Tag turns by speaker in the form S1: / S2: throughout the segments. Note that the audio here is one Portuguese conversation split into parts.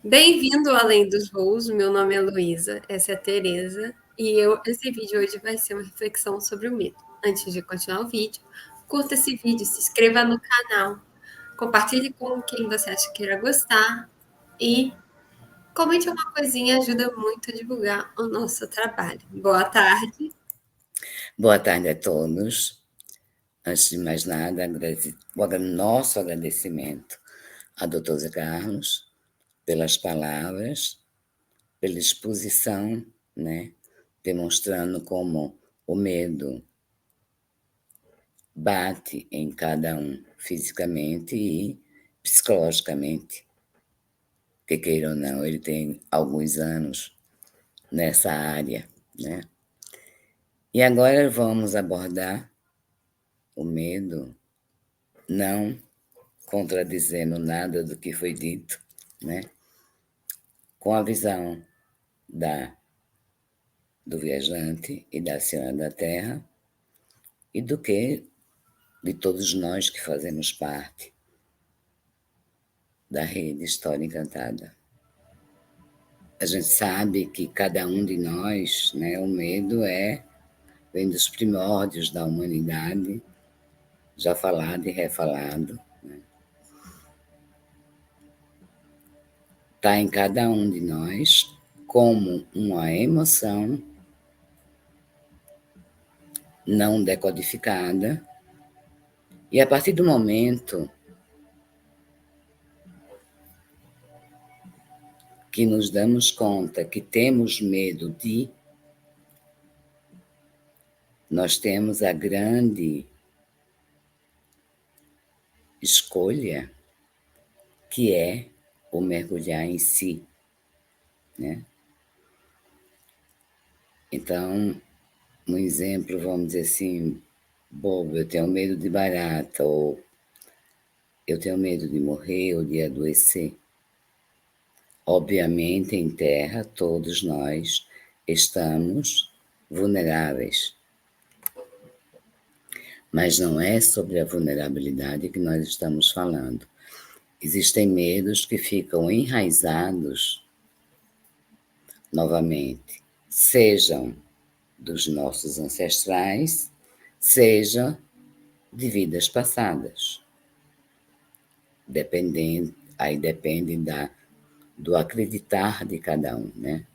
S1: Bem-vindo ao Além dos Voos, meu nome é Luísa, essa é a Tereza, e esse vídeo hoje vai ser uma reflexão sobre o medo. Antes de continuar o vídeo, curta esse vídeo, se inscreva no canal, compartilhe com quem você acha que irá gostar e comente uma coisinha, ajuda muito a divulgar o nosso trabalho. Boa tarde.
S2: Boa tarde a todos. Antes de mais nada, nosso agradecimento a Dr. Zé Carlos pelas palavras, pela exposição, né, demonstrando como o medo bate em cada um fisicamente e psicologicamente, que queira ou não, ele tem alguns anos nessa área, né? E agora vamos abordar o medo, não contradizendo nada do que foi dito, né? Com a visão do viajante e da Senhora da Terra e do que de todos nós que fazemos parte da rede História Encantada. A gente sabe que cada um de nós, né, o medo vem dos primórdios da humanidade, já falado e refalado. Está em cada um de nós como uma emoção não decodificada, e a partir do momento que nos damos conta que temos medo nós temos a grande escolha, que é o mergulhar em si, né? Então, um exemplo, vamos dizer assim, bobo, eu tenho medo de barata, ou eu tenho medo de morrer ou de adoecer. Obviamente, em terra, todos nós estamos vulneráveis. Mas não é sobre a vulnerabilidade que nós estamos falando. Existem medos que ficam enraizados novamente, sejam dos nossos ancestrais, seja de vidas passadas. Aí depende do acreditar de cada um, né?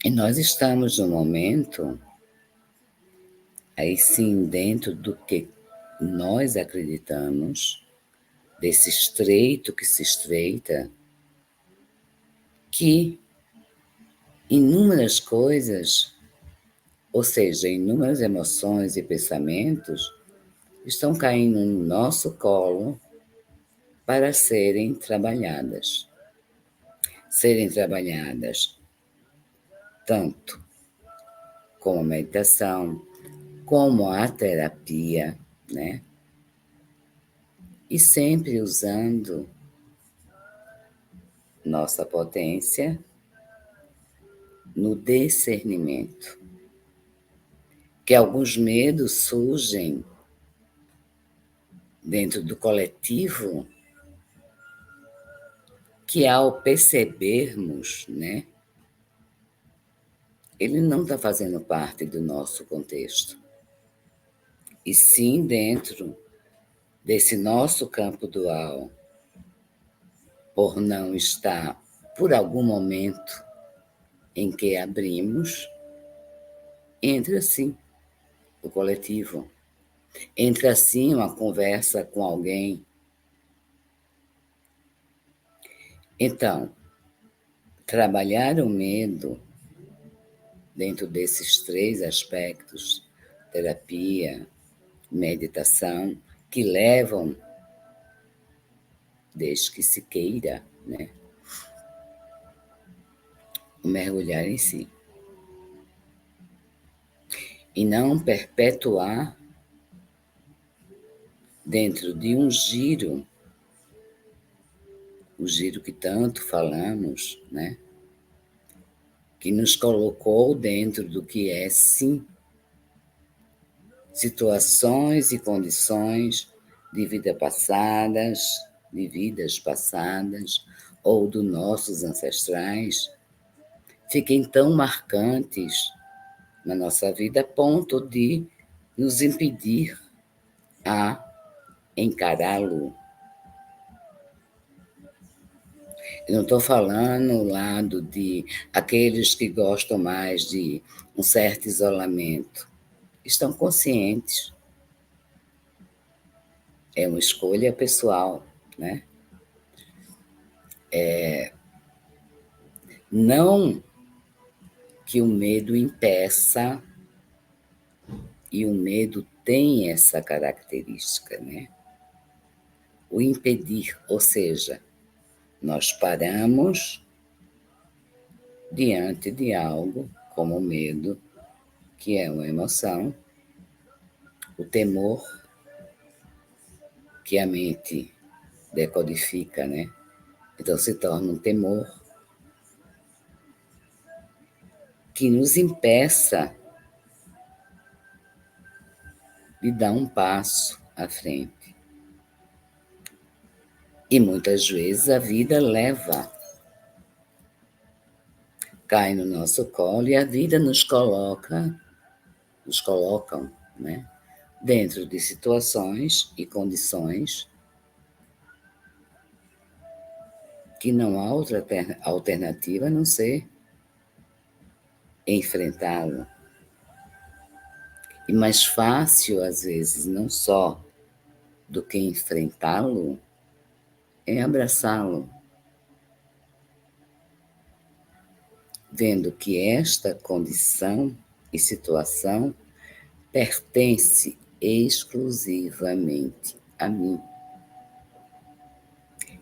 S2: E nós estamos no momento, aí sim, dentro do que nós acreditamos, desse estreito que se estreita, que inúmeras coisas, ou seja, inúmeras emoções e pensamentos, estão caindo no nosso colo para serem trabalhadas. Serem trabalhadas tanto como a meditação, como a terapia, né? E sempre usando nossa potência no discernimento. Que alguns medos surgem dentro do coletivo, que ao percebermos, né, ele não está fazendo parte do nosso contexto, e sim dentro desse nosso campo dual, por não estar, por algum momento em que abrimos, entra sim o coletivo, entra sim uma conversa com alguém. Então, trabalhar o medo dentro desses 3 aspectos, terapia, meditação, que levam, desde que se queira, né, o mergulhar em si. E não perpetuar dentro de um giro, o giro que tanto falamos, né, que nos colocou dentro do que é, sim, situações e condições de vida passadas, de vidas passadas ou dos nossos ancestrais fiquem tão marcantes na nossa vida a ponto de nos impedir a encará-lo. Eu não estou falando no lado de aqueles que gostam mais de um certo isolamento. Estão conscientes. É uma escolha pessoal, né? Não que o medo impeça, e o medo tem essa característica, né? O impedir, ou seja, nós paramos diante de algo como o medo, que é uma emoção, o temor, que a mente decodifica, né? Então se torna um temor que nos impeça de dar um passo à frente. E muitas vezes a vida leva, cai no nosso colo e a vida nos colocam, né, dentro de situações e condições que não há outra alternativa a não ser enfrentá-lo. E mais fácil, às vezes, não só do que enfrentá-lo, é abraçá-lo, vendo que esta condição e situação pertence exclusivamente a mim.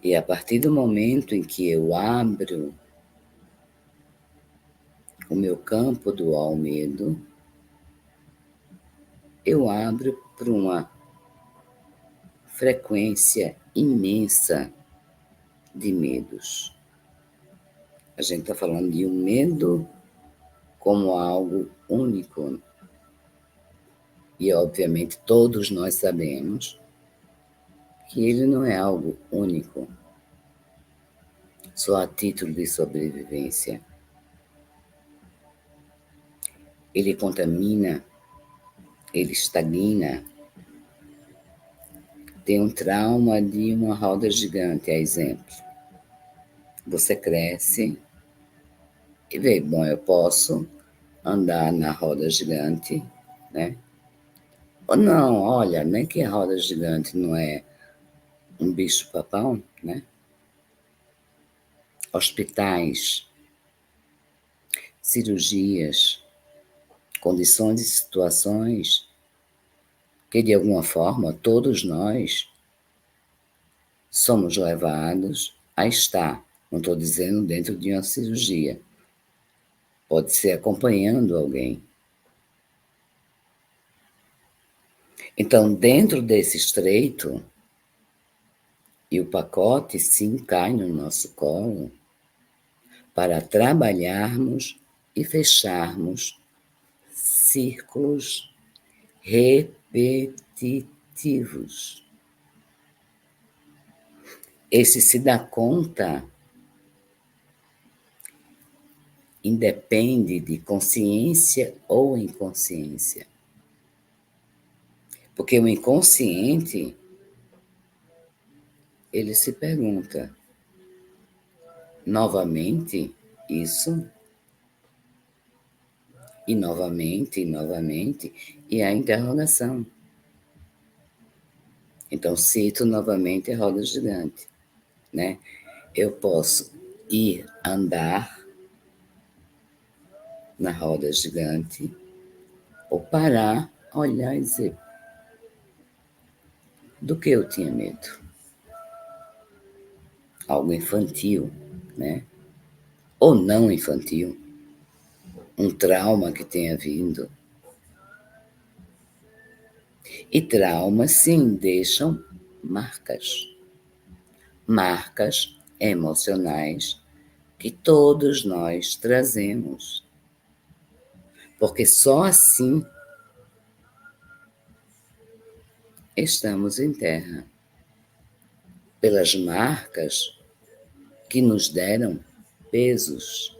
S2: E a partir do momento em que eu abro o meu campo do ao-medo, eu abro para uma frequência imensa de medos. A gente está falando de um medo como algo único. E, obviamente, todos nós sabemos que ele não é algo único, só a título de sobrevivência. Ele contamina, ele estagna. Tem um trauma de uma roda gigante, a exemplo. Você cresce e vê, bom, eu posso andar na roda gigante, né? Ou não, olha, nem que a roda gigante não é um bicho-papão, né? Hospitais, cirurgias, condições e situações que, de alguma forma, todos nós somos levados a estar. Não estou dizendo dentro de uma cirurgia. Pode ser acompanhando alguém. Então, dentro desse estreito, e o pacote sim cai no nosso colo, para trabalharmos e fecharmos círculos repetitivos. Esse se dá conta independe de consciência ou inconsciência. Porque o inconsciente, ele se pergunta, novamente isso? E novamente, e a interrogação. Então, cito novamente a roda gigante, né? Eu posso ir andar na roda gigante ou parar, olhar e dizer, do que eu tinha medo? Algo infantil, né? Ou não infantil, um trauma que tenha vindo. E traumas, sim, deixam marcas. Marcas emocionais que todos nós trazemos. Porque só assim estamos em terra. pelas marcas que nos deram pesos.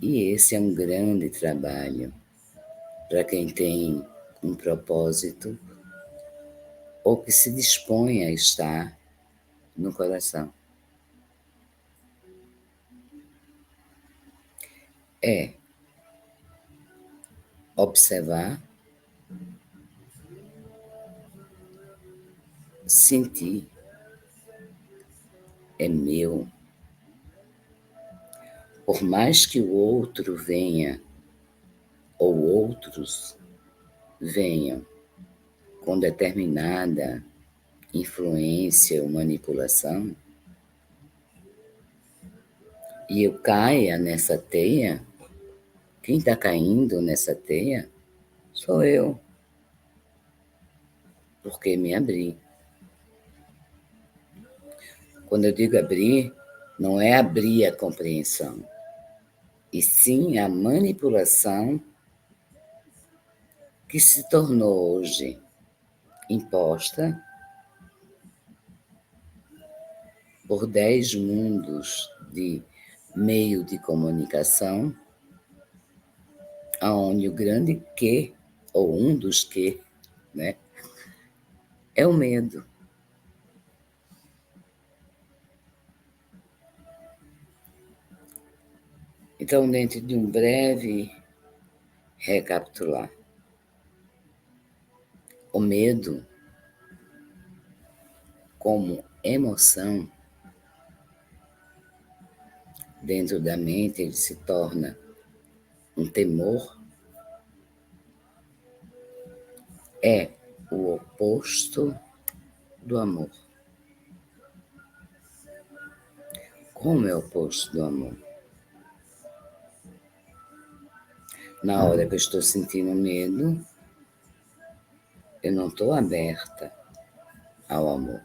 S2: E esse é um grande trabalho para quem tem um propósito ou que se dispõe a estar no coração. É observar, sentir, é meu. Por mais que o outro venha, ou outros venham com determinada influência ou manipulação, e eu caia nessa teia, quem está caindo nessa teia sou eu, porque me abri. Quando eu digo abrir, não é abrir a compreensão, e sim a manipulação que se tornou hoje imposta por 10 mundos de meio de comunicação, onde o grande que, ou um dos que, né, é o medo. Então, dentro de um breve recapitular, o medo, como emoção, dentro da mente, ele se torna um temor, é o oposto do amor. Como é o oposto do amor? Na hora que eu estou sentindo medo, eu não estou aberta ao amor.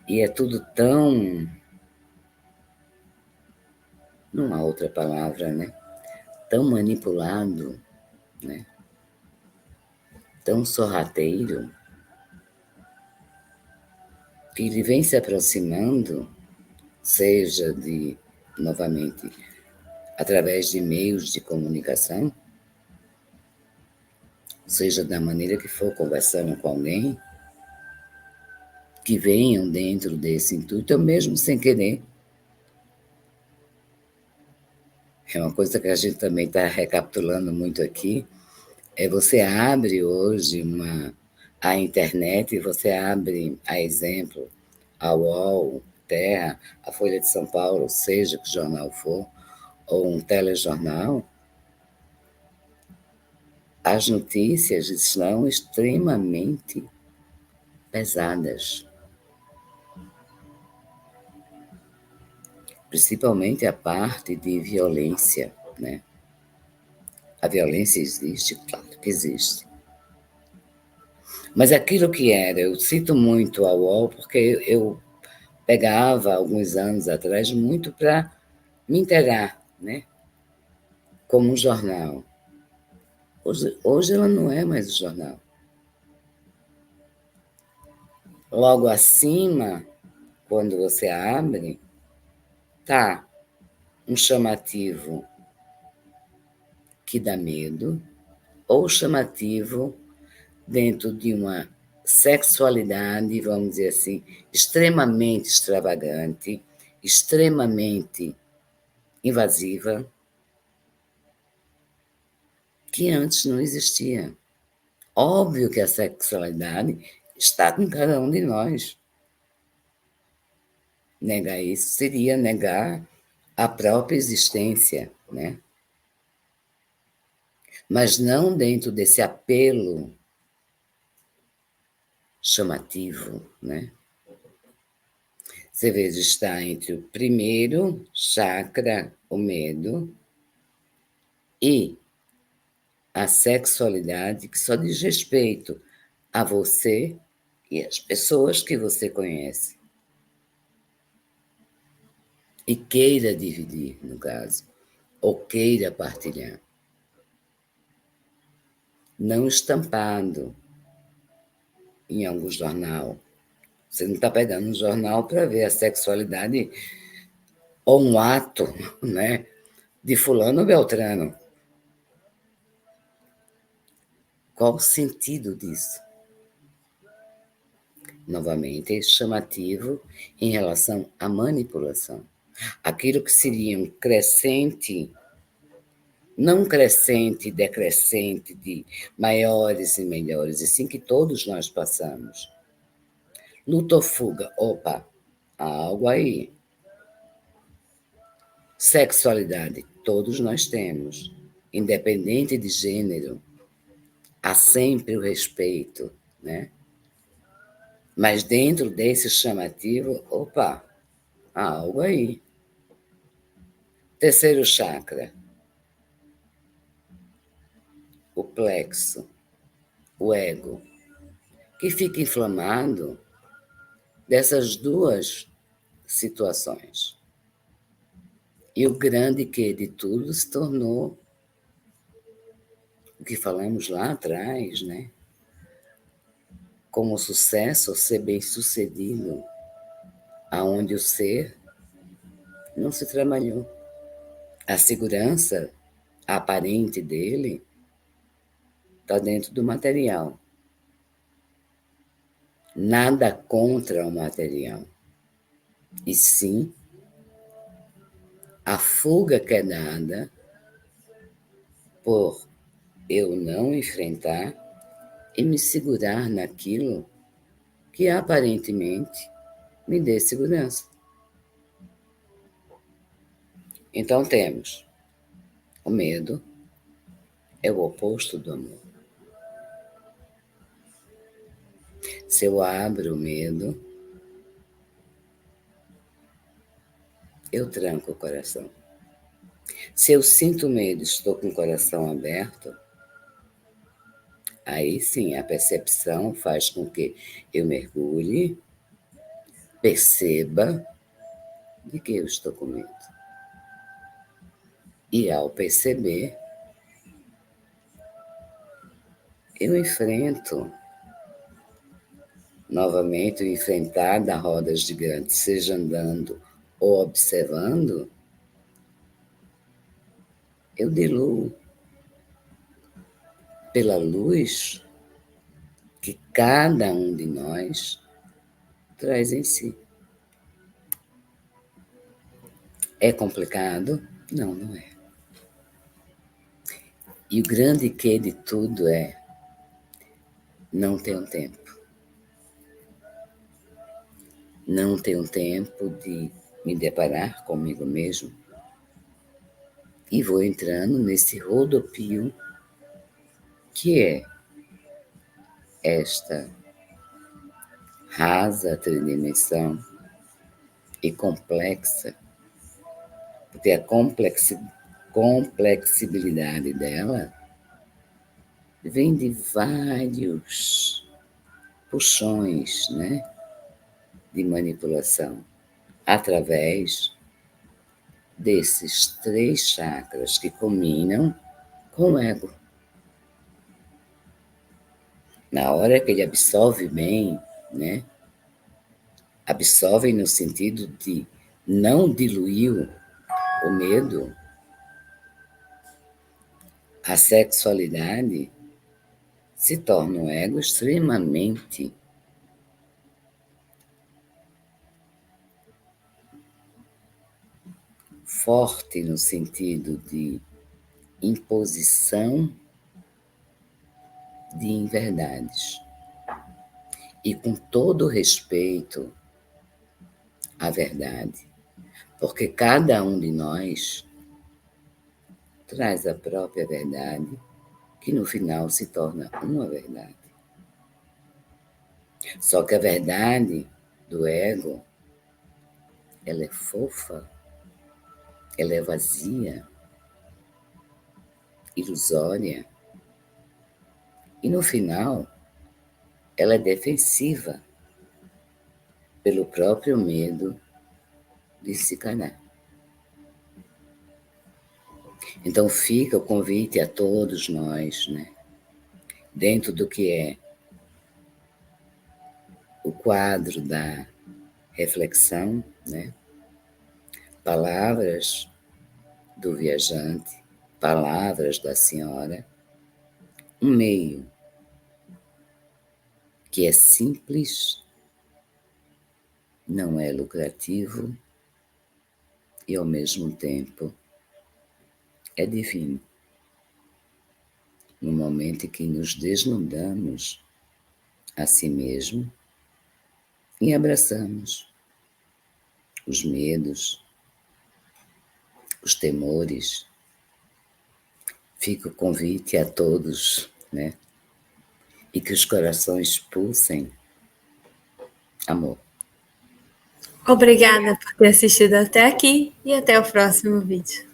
S2: E é tudo tão, não há outra palavra, né? Tão manipulado, né? Tão sorrateiro, que ele vem se aproximando, seja de, novamente, através de meios de comunicação, seja da maneira que for, conversando com alguém, que venham dentro desse intuito, ou mesmo sem querer. É uma coisa que a gente também está recapitulando muito aqui, é você abre hoje a internet e você abre, a exemplo, a UOL, Terra, a Folha de São Paulo, seja que jornal for, ou um telejornal, as notícias estão extremamente pesadas. Principalmente a parte de violência, né? A violência existe? Claro que existe. Mas aquilo que era, eu cito muito a UOL porque eu pegava, alguns anos atrás, muito para me inteirar, né? Como um jornal. Hoje ela não é mais um jornal. Logo acima, quando você abre, tá um chamativo que dá medo, ou chamativo dentro de uma sexualidade, vamos dizer assim, extremamente extravagante, extremamente invasiva, que antes não existia. Óbvio que a sexualidade está com cada um de nós. Negar isso seria negar a própria existência, né? Mas não dentro desse apelo chamativo, né? Você vê, está entre o primeiro chakra, o medo, e a sexualidade, que só diz respeito a você e as pessoas que você conhece. E queira dividir, no caso, ou queira partilhar. Não estampado, em algum jornal. Você não está pegando um jornal para ver a sexualidade ou um ato, né, de fulano ou beltrano. Qual o sentido disso? Novamente, é chamativo em relação à manipulação. Aquilo que seria um crescente, não crescente, decrescente de maiores e melhores, e sim que todos nós passamos. Luta ou fuga? Opa, há algo aí. Sexualidade, todos nós temos, independente de gênero, há sempre o respeito, né? Mas dentro desse chamativo, opa, há algo aí. Terceiro chakra, o plexo, o ego, que fica inflamado dessas duas situações. E o grande que de tudo se tornou o que falamos lá atrás, né? Como sucesso ou ser bem-sucedido, aonde o ser não se trabalhou. A segurança aparente dele está dentro do material. Nada contra o material. E sim a fuga que é dada por eu não enfrentar e me segurar naquilo que aparentemente me dê segurança. Então temos o medo, é o oposto do amor. Se eu abro o medo, eu tranco o coração. Se eu sinto medo, estou com o coração aberto, aí sim a percepção faz com que eu mergulhe, perceba de que eu estou com medo. E ao perceber, eu enfrento novamente o enfrentar da roda gigante, seja andando ou observando, eu diluo pela luz que cada um de nós traz em si. É complicado? Não, não é. E o grande que de tudo é não ter um tempo. Não ter um tempo de me deparar comigo mesmo. E vou entrando nesse rodopio que é esta rasa tridimensão e complexa, porque a complexibilidade dela vem de vários puxões, né, de manipulação, através desses 3 chakras que combinam com o ego. Na hora que ele absorve bem, né, absorve no sentido de não diluir o medo, a sexualidade se torna um ego extremamente forte no sentido de imposição de inverdades. E com todo respeito à verdade, porque cada um de nós traz a própria verdade, que no final se torna uma verdade. Só que a verdade do ego, ela é fofa, ela é vazia, ilusória, e no final ela é defensiva pelo próprio medo de se calar. Então fica o convite a todos nós, né? Dentro do que é o quadro da reflexão, né? Palavras do viajante, palavras da senhora, um meio que é simples, não é lucrativo e ao mesmo tempo é divino. No momento em que nos desnudamos a si mesmo e abraçamos os medos, os temores, fica o convite a todos, né? E que os corações pulsem amor.
S1: Obrigada por ter assistido até aqui e até o próximo vídeo.